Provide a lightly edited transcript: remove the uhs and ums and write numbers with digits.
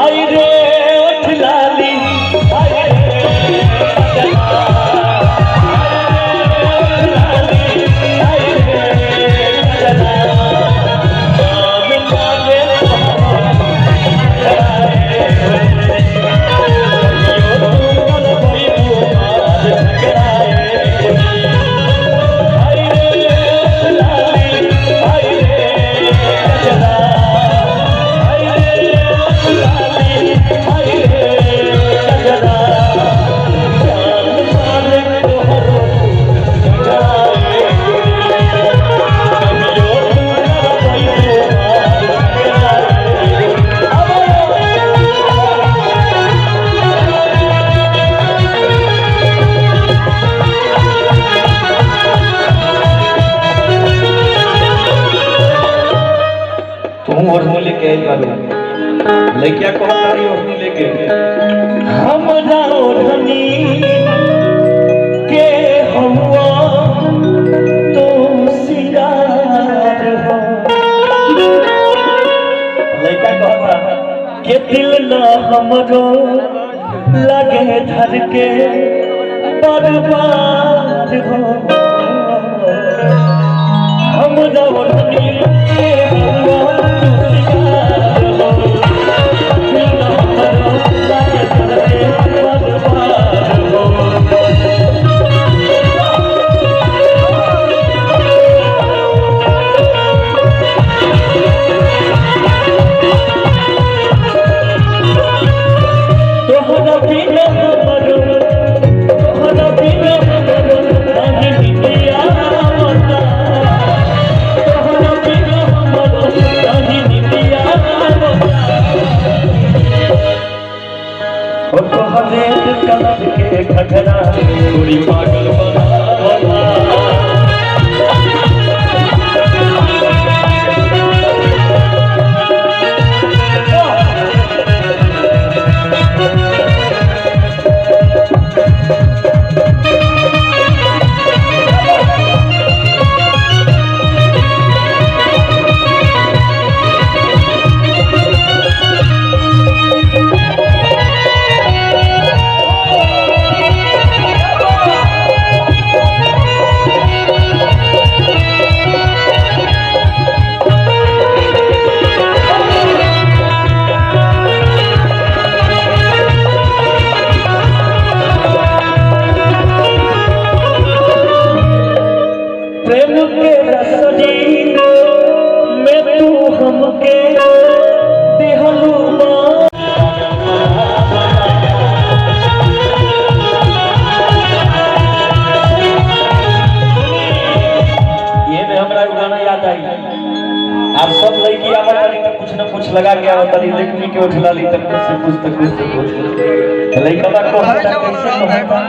आई रे उठ लाली आई रे ओढ़नी लेके आई बारू लइकिया को तारी ओढ़नी लेके हमरा ओढ़नी के हुआ तो सिरार हो लइका कहता के दिल ना हमरो लगे धर के बर्बाद हो हमरा ओढ़नी के हुआ के घघरा थोड़ी पागल बना प्रेम के रसनी में तू हमके दिहलू ये में हमरा गाना याद आई आप सब लड़की आवत तनी त कुछ न कुछ लगा के आवत तनी लेकिन के उठला ली तक से कुछ लड़का को कैसे कहता